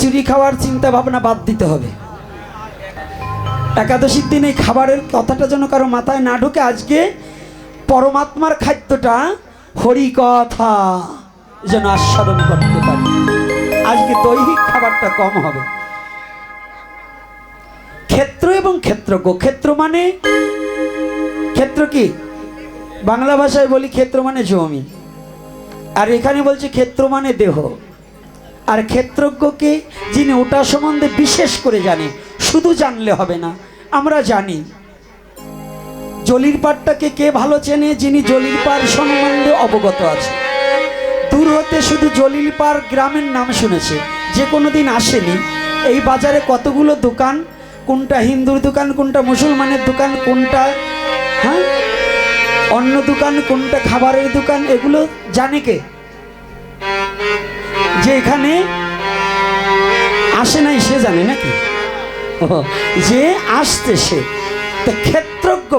চুরি খাওয়ার চিন্তা ভাবনা বাদ দিতে হবে। একাদশীর দিন এই খাবারের কথাটা যেন কারো মাথায় না ঢুকে। আজকে পরমাত্মার খাদ্যটা হরি কথা যেন আস্বাদন করতে পারি। আজকে দৈহিক খাবারটা কম হবে। ক্ষেত্র এবং ক্ষেত্রজ্ঞ। ক্ষেত্র মানে, ক্ষেত্র কি বাংলা ভাষায় বলি ক্ষেত্র মানে জমি, আর এখানে বলছে ক্ষেত্র মানে দেহ। আর ক্ষেত্রজ্ঞকে যিনি ওটা সম্বন্ধে বিশেষ করে জানে, শুধু জানলে হবে না। আমরা জানি জলির পাড়টাকে কে ভালো চেনে, যিনি জলির পাড় সম্বন্ধে অবগত আছে। দূর হতে শুধু জলিল পাড় গ্রামের নাম শুনেছে, যে কোনো দিন আসেনি। এই বাজারে কতগুলো দোকান, কোনটা হিন্দুর দোকান, কোনটা মুসলমানের দোকান, কোনটা অন্য দোকান, কোনটা খাবারের দোকান, এগুলো জানে কে? যে এখানে আসে নাই সে জানে নাকি? যে আসতে সে। তো ক্ষেত্রজ্ঞ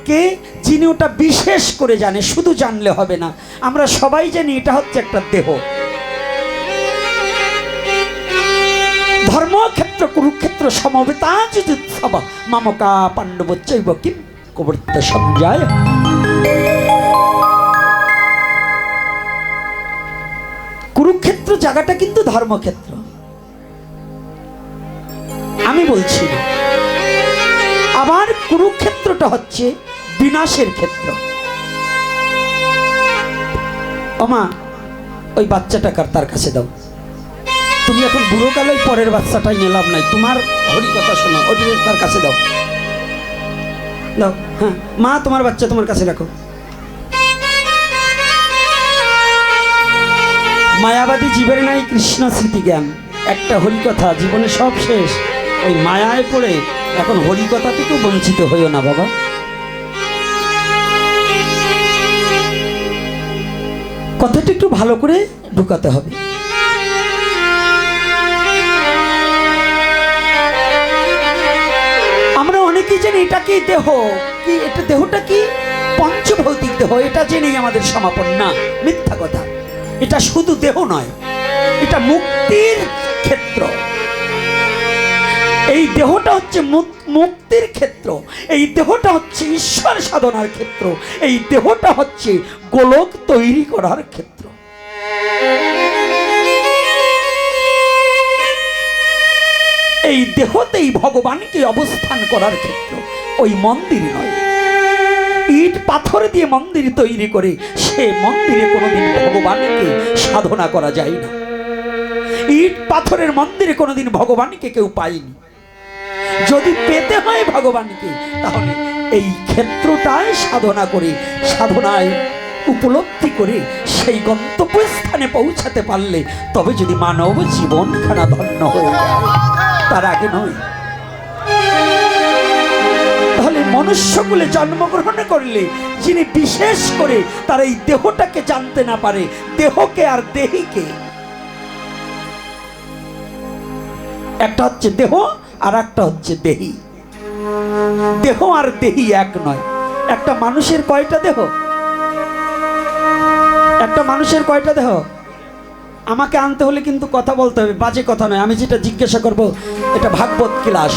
কে, যিনি ওটা বিশেষ করে জানে, শুধু জানলে হবে না। আমরা সবাই জানি এটা হচ্ছে একটা দেহ। ধর্মক্ষেত্র কুরুক্ষেত্র সমবেতা যুযুৎসব মামকা পাণ্ডবচ্চৈব কিম কবর্ত সঞ্জয়। কুরুক্ষেত্র জায়গাটা কিন্তু ধর্মক্ষেত্র, আমি বলছি না। আবার কুরুক্ষেত্রটা হচ্ছে বিনাশের ক্ষেত্র। ওমা, ওই বাচ্চাটা তার কাছে দাও। তুমি এখন বুড়ো কালে পরের বাচ্চাটাই নিলাম নাই, তোমার হরি কথা শোনো, ওই তার কাছে দাও। দাও, হ্যাঁ মা, তোমার বাচ্চা তোমার কাছে রাখো। মায়াবাদী জীবনে নাই কৃষ্ণ স্মৃতি জ্ঞান। একটা হরিকথা, জীবনে সব শেষ। ওই মায়ায় পড়ে এখন হরিকথা থেকেও বঞ্চিত হইও না বাবা। কথাটা একটু ভালো করে ঢুকাতে হবে। আমরা অনেকেই জানি এটা কি দেহ, কি এটা দেহটা কি পঞ্চভৌতিক দেহ, এটা জেনেই আমাদের সমাপন। না, মিথ্যা কথা। এটা শুধু দেহ নয়, এটা মুক্তির ক্ষেত্র। এই দেহটা হচ্ছে মুক্তির ক্ষেত্র। এই দেহটা হচ্ছে ঈশ্বর সাধনার ক্ষেত্র। এই দেহটা হচ্ছে গোলক তৈরি করার ক্ষেত্র। এই দেহতেই ভগবানকে অবস্থান করার ক্ষেত্র, ওই মন্দির নয়। ইট পাথর দিয়ে মন্দির তৈরি করে সে মন্দিরে কোনোদিন ভগবানকে সাধনা করা যায় না। ইট পাথরের মন্দিরে কোনোদিন ভগবানকে কেউ পায়নি। যদি পেতে হয় ভগবানকে, তাহলে এই ক্ষেত্রটায় সাধনা করে, সাধনায় উপলব্ধি করে সেই গন্তব্যস্থানে পৌঁছাতে পারলে তবে যদি মানব জীবনখানা ধন্য হয়ে যায়, তার আগে নয়। তাহলে মনুষ্যকুলে জন্মগ্রহণ করলে যিনি বিশেষ করে তার এই দেহটাকে জানতে না পারে, দেহকে আর দেহিকে, একটা হচ্ছে দেহ আর একটা হচ্ছে দেহি। দেহ আর দেহি এক নয়। একটা মানুষের কয়টা দেহ? একটা মানুষের কয়টা দেহ? আমাকে আনতে হলে কিন্তু কথা বলতে হবে, বাজে কথা নয়। আমি যেটা জিজ্ঞাসা করব এটা ভাগবত ক্লাস।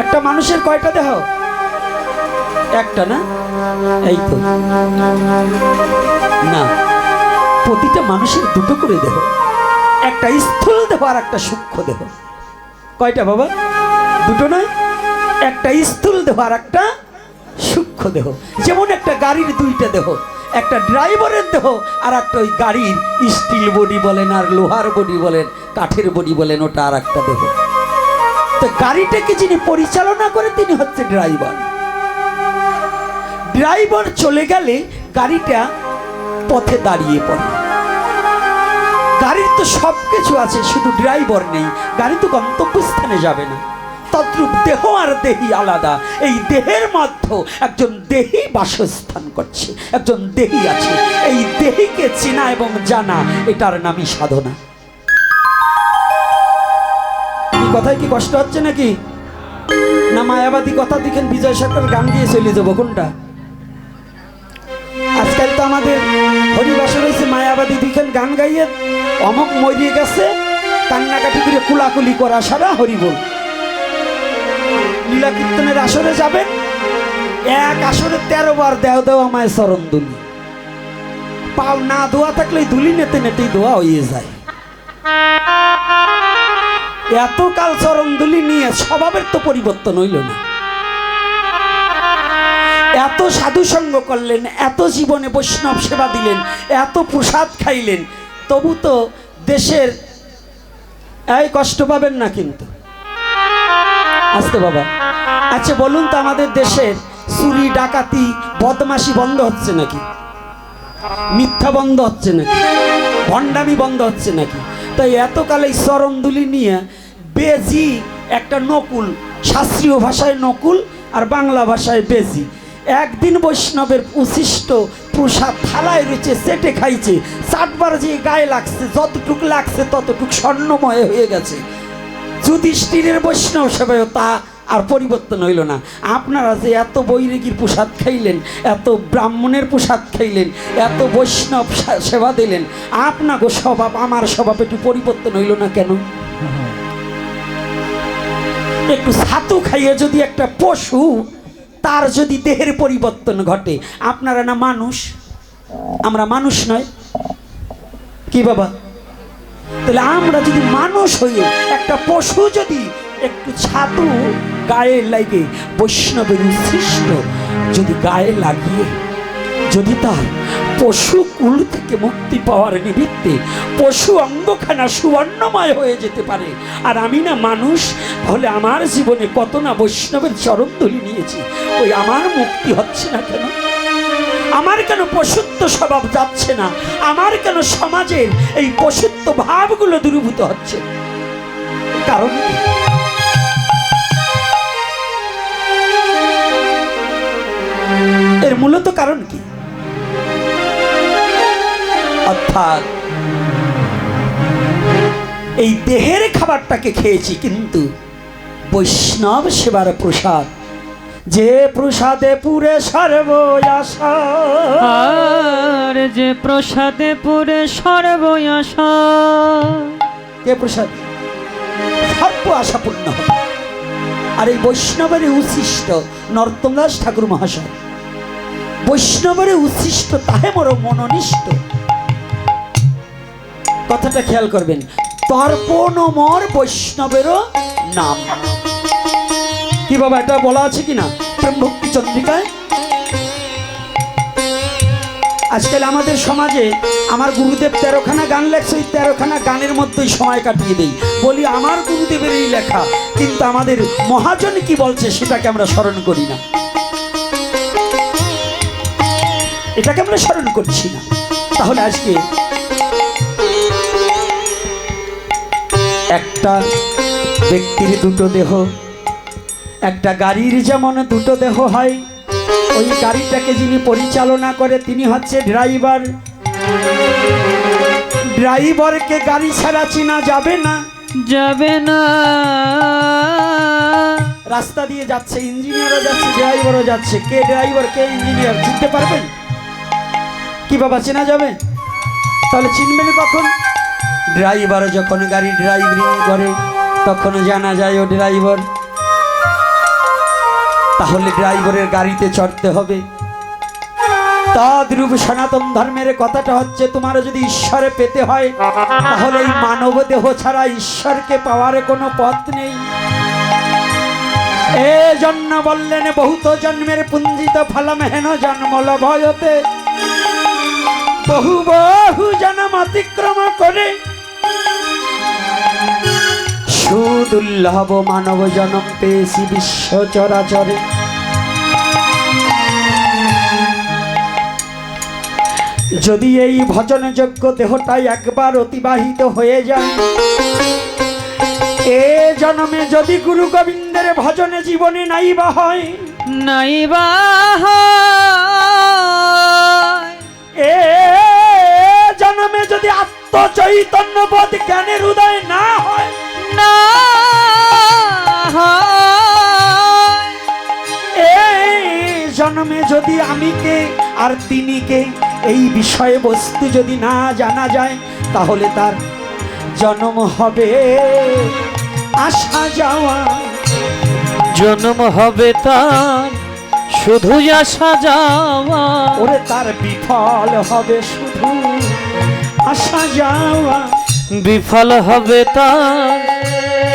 একটা মানুষের কয়টা দেহ? একটা না? এই তো না, প্রতিটা মানুষের দুটো করে দেহ। একটা স্থূল দেহ আর একটা সূক্ষ্ম দেহ। কয়টা বাবা? দুটো নয়, একটা স্থূল দেহ আর একটা সূক্ষ্ম দেহ। যেমন একটা গাড়ির দুইটা দেহ, একটা ড্রাইভারের দেহ আর একটা ওই গাড়ির স্টিল বডি বলেন আর লোহার বডি বলেন, কাঠের বডি বলেন, ওটা আর একটা দেহ। তো গাড়িটাকে যিনি পরিচালনা করে তিনি হচ্ছে ড্রাইভার। ড্রাইভার চলে গেলে গাড়িটা পথে দাঁড়িয়ে পড়ে। গাড়ির তো সব কিছু আছে, শুধু ড্রাইভার নেই, গাড়ি তো গন্তব্যস্থানে যাবে না। তদ্রূপ দেহ আর দেহি আলাদা। এই দেহের মধ্যে একজন দেহি বাসস্থান করছে, একজন দেহি আছে। এই দেহিকে চেনা এবং জানা, এটার নামই সাধনা। এই কথায় কি কষ্ট হচ্ছে নাকি? না মায়াবাদী কথা দেখেন বিজয় সরকার গান দিয়ে চলে যাবো? কোনটা? আজকে আজকাল তো আমাদের হরিবাসর হয়েছে মায়াবাদী দুইখান গান গাইয়ে অমক মরিয়ে গেছে, কান্নাকাটি করে কুলাকুলি করা সারা হরিবোল। লীলা কীর্তনের আসরে যাবেন, এক আসরে 13 বার দেও দেও আমায় চরণ দুলি। পাও না ধোয়া থাকলে ধুলি নেতে নেতেই ধোয়া হয়ে যায়। এত কাল চরণ দুলি নিয়ে স্বভাবের তো পরিবর্তন হইল না। এত সাধু সঙ্গ করলেন, এত জীবনে বৈষ্ণব সেবা দিলেন, এত প্রসাদ খাইলেন, তবু তো দেশের এই কষ্ট পাবেন না কিন্তু। আসতে বাবা, আচ্ছা বলুন তো, আমাদের দেশের চুরি ডাকাতি বদমাশি বন্ধ হচ্ছে নাকি? মিথ্যা বন্ধ হচ্ছে নাকি? ভণ্ডামি বন্ধ হচ্ছে নাকি? তাই এতকাল এই চরণদুলি নিয়ে বেজি একটা নকুল, শাস্ত্রীয় ভাষায় নকুল আর বাংলা ভাষায় বেজি, একদিন বৈষ্ণবের উচ্ছিষ্ট প্রসাদ থালায় রয়েছে, চেটে খাইছে, চাটবার যে গায়ে লাগছে, যতটুক লাগছে ততটুক স্বর্ণময় হয়ে গেছে। যুধিষ্ঠিরের বৈষ্ণব সেবায় তা আর পরিবর্তন হইল না। আপনারা যে এত বৈরাগীর প্রসাদ খাইলেন, এত ব্রাহ্মণের প্রসাদ খাইলেন, এত বৈষ্ণব সেবা দিলেন, আপনাকে স্বভাব আমার স্বভাব একটু পরিবর্তন হইল না কেন? একটু ছাতু খাইয়ে যদি একটা পশু তার যদি দেহের পরিবর্তন ঘটে, আপনারা না মানুষ, আমরা মানুষ নয় কি বাবা? তাহলে আমরা যদি মানুষ হয়ে একটা পশু যদি একটু ছাতু গায়ে লাগে, বৈষ্ণবের উচ্ছিষ্ট যদি গায়ে লাগিয়ে যদি তার পশু কুল থেকে মুক্তি পাওয়ার নিমিত্তে পশু অঙ্গখানা সুবর্ণময় হয়ে যেতে পারে, আর আমি না মানুষ, তাহলে আমার জীবনে কত না বৈষ্ণবের চরণ ধুলি নিয়েছি, ওই আমার মুক্তি হচ্ছে না কেন? আমার কেন পশুত্ব স্বভাব যাচ্ছে না? আমার কেন সমাজের এই পশুত্ব ভাবগুলো দূরীভূত হচ্ছে? কারণ এর মূলত কারণ কি? অর্থাৎ এই দেহের খাবারটাকে খেয়েছি, কিন্তু বৈষ্ণব সেবার প্রসাদ, যে প্রসাদে পুরে সর্ব আশা, আর যে প্রসাদে পুরে সর্ব আশা, কে প্রসাদ সর্ব আশা পূর্ণ হবে। আর এই বৈষ্ণবের উচ্ছিষ্ট নরোত্তমদাস ঠাকুর মহাশয়, বৈষ্ণবের উচ্ছিষ্ট তাহে মোর মননিষ্ঠ, কথাটা খেয়াল করবেন। তর্পণ মোর বৈষ্ণবেরও নাম, কি বাবা এটা বলা আছে কিনা প্রেম ভক্তি চন্দ্রিকায়? আজকাল আমাদের সমাজে আমার গুরুদেব 13খানা গান লেখছে, ওই 13খানা গানের মধ্যেই সময় কাটিয়ে দেই, বলি আমার গুরুদেবেরই লেখা, কিন্তু আমাদের মহাজন কি বলছে সেটাকে আমরা স্মরণ করি না, এটাকে আমরা স্মরণ করছি না। তাহলে আজকে একটা ব্যক্তির দুটো দেহ, একটা গাড়ির যেমন দুটো দেহ হয়, ওই গাড়িটাকে যিনি পরিচালনা করে তিনি হচ্ছে ড্রাইভার। ড্রাইভারকে গাড়ি ছাড়া চিনা যাবে না, যাবে না। রাস্তা দিয়ে যাচ্ছে, ইঞ্জিনিয়ারও যাচ্ছে, ড্রাইভারও যাচ্ছে, কে ড্রাইভার কে ইঞ্জিনিয়ার চিনতে পারবেন কি বাবা? চেনা যাবে? তাহলে চিনবেন কখন? ড্রাইভার যখন গাড়ি ড্রাইভিং করে তখন জানা যায় ও ড্রাইভার, তাহলে ড্রাইভারের গাড়িতে চড়তে হবে। তদ্রূপ সনাতন ধর্মের কথাটা হচ্ছে, তোমার যদি ঈশ্বরে পেতে হয় তাহলে এই মানব দেহ ছাড়া ঈশ্বরকে পাওয়ার কোনো পথ নেই। এ জন্য বললেন বহুত জন্মের পুঞ্জিত ফলম হেন জন্ম লভয়তে, বহু বহু জন্ম অতিক্রম করে সুদুর্লভ মানব জন্ম পেয়েছি বিশ্ব চরাচরে। যদি এই ভজনযোগ্য দেহটাই একবার অতিবাহিত হয়ে যায়, এ জন্মে যদি গুরু গোবিন্দের ভজনে জীবনে নাইবা হয়, নাইবা এ জন্মে যদি আত্মচৈতন্য বোধ জ্ঞানের উদয় না হয়, না এই জন্মে যদি আমি কে আর তিনি কে এই বিষয়বস্তু যদি না জানা যায় তাহলে তার জন্ম হবে আসা যাওয়া। জন্ম হবে তার শুধু আসা যাওয়া, ওরে তার বিফল হবে শুধু আসা যাওয়া। বিফল হবে তার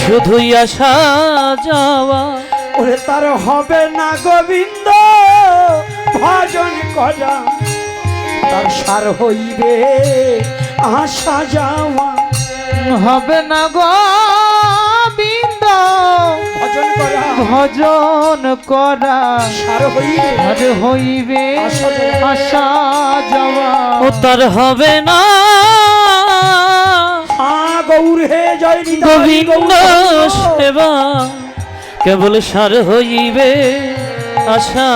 শুধুই আসা যাওয়া। ওরে তার হবে না গোবিন্দ ভজন করা, তার সার হইবে আসা যাওয়া। হবে না গোবিন্দ ভজন করা, ভজন করা, সার হইবে আর হইবে আসা যাওয়া। আসা যাওয়া। ও তার হবে না হ্যাঁ গৌর হে জয় নিতাই গোবিন্দ গৌর। সেবা, কেবল সার হইবে আসা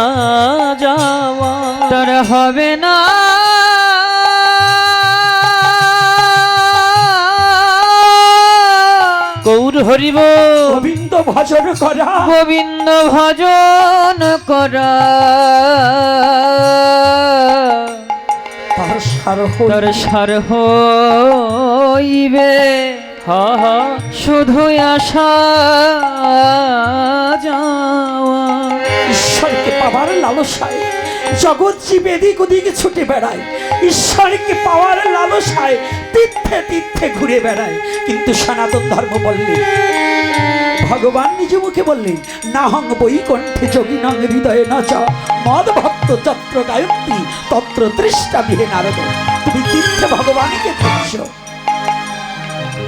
যাওয়া। তার হবে না গৌর হরিব গোবিন্দ ভজন করা, গোবিন্দ ভজন করা, তার সার তার হইবে সার হইবে হা হা শুধু আসা যাওয়া। ঈশ্বরকে পাওয়ার লালসায় জগৎ জীব এদিক ওদিকে ছুটে বেড়ায়, ঈশ্বরকে পাওয়ার লালসায় তীর্থে তীর্থে ঘুরে বেড়ায়। কিন্তু সনাতন ধর্ম বললেন, ভগবান নিজ মুখে বললেন, নাহং বৈকণ্ঠে যোগিনং হৃদয়ে নচ মদ ভক্ত যত্র গায়ত্রী তত্র তৃষ্টা বিহে নারদ। তুমি তীর্থে ভগবানকে খুঁজছো,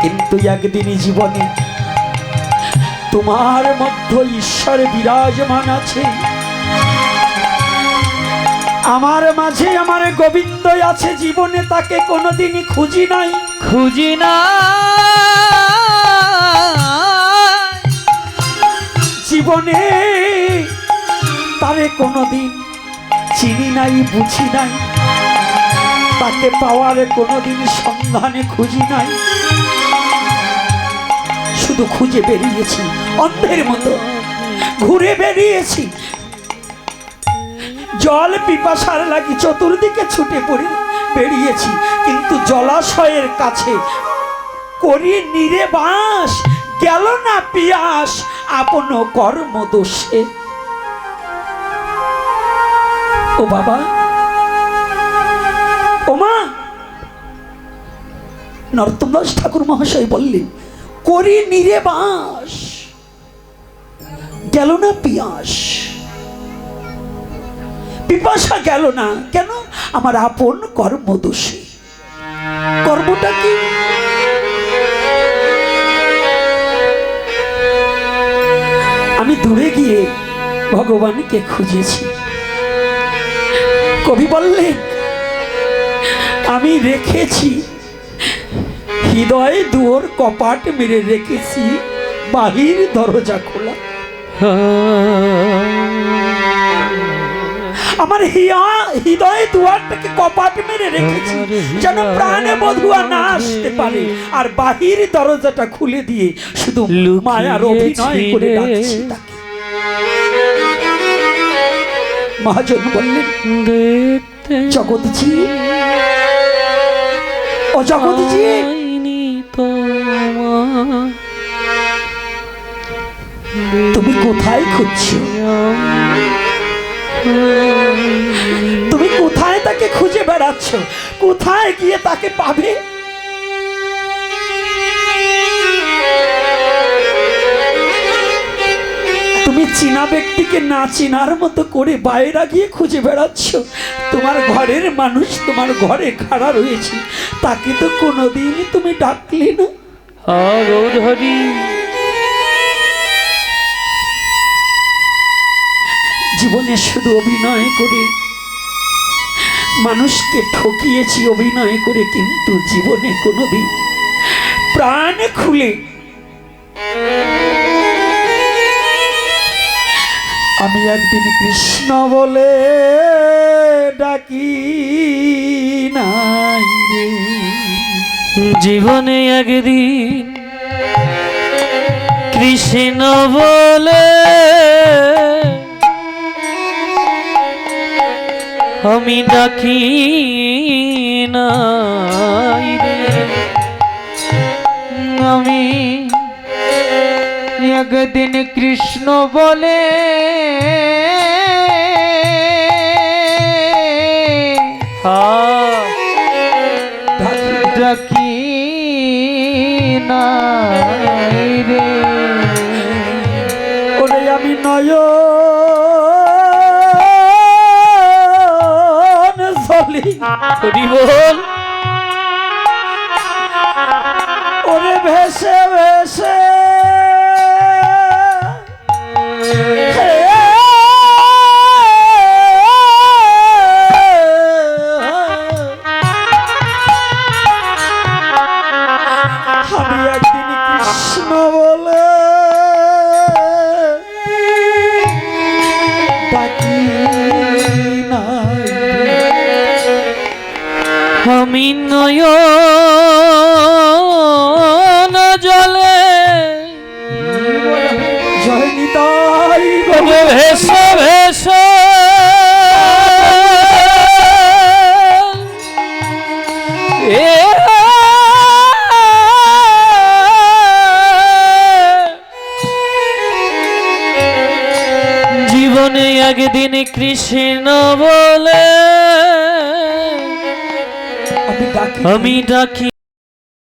কিন্তু একদিনই জীবনে তোমার মধ্যে ঈশ্বর বিরাজমান আছে। আমার মাঝে আমার গোবিন্দ আছে, জীবনে তাকে কোনোদিনই খুঁজি নাই, খুঁজি না জীবনে তারে কোনোদিন চিনি নাই, বুঝি নাই, তাকে পাওয়ার কোনোদিন সন্ধানে খুঁজি নাই। শুধু খুঁজে বেরিয়েছি অন্ধের মতো, ঘুরে বেরিয়েছি, জল পিপাসার লাগি চতুর্দিকে ছুটে পড়ে বেরিয়েছি, কিন্তু জলাশয়ের কাছে করি নিরে বাস, গেল না পিয়াস আপন কর্ম দোষে। ও বাবা, ও মা, নরোত্তম দাস ঠাকুর মহাশয় বললেন, করি নিরে বাস, গেল না পিয়াস, পিপাসা গেল না কেন? আমার আপন কর্ম দোষে। কর্মটা কি? আমি দূরে গিয়ে ভগবানকে খুঁজেছি। কবি বললেন, আমি রেখেছি হৃদয়ে দুয়ার কপাট মেরে রেখেছি, বাহির দরজা খোলা। আমার হৃদয়ে দুয়ারটাকে কপাট মেরে রেখেছি যেন প্রাণে বধুয়া না আসতে পারে, আর বাহির দরজাটা খুলে দিয়ে শুধু মায়ার অভিনয় করে ডাকছি তাকে। মহাজন বললেন, জগৎজি, ও জগৎজি, তুমি কোথায় খুঁজছো? তুমি কোথায় তাকে খুঁজে বেড়াচ্ছ? কোথায় গিয়ে তাকে পাবে? তুমি চীনা ব্যক্তিকে না চিনার মতো করে বাইরে গিয়ে খুঁজে বেড়াচ্ছ। তোমার ঘরের মানুষ তোমার ঘরে খাড়া রয়েছে, তাকে তো কোনোদিনই তুমি ডাকলে না। জীবনে শুধু অভিনয় করে মানুষকে ঠকিয়েছি, অভিনয় করে, কিন্তু জীবনে কোনোদিন প্রাণ খুলে আমি একদিন কৃষ্ণ বলে ডাকি নাই রে। জীবনে একদিন কৃষ্ণ বলে আমি ডাকি নাই রে। আমি একদিন কৃষ্ণ বলে ডাকি নাই রে। ওরে আমি নয়ন জলি হরি বল। ওরে ভেসে ভেসে আমি একদিন কৃষ্ণ বলে ডাকি নাই। আমি নয়ন জলে জয় নিতাই ভেসে ভেসে জীবনে একদিন কৃষ্ণ বলে আমি ডাকি আমি ডাকি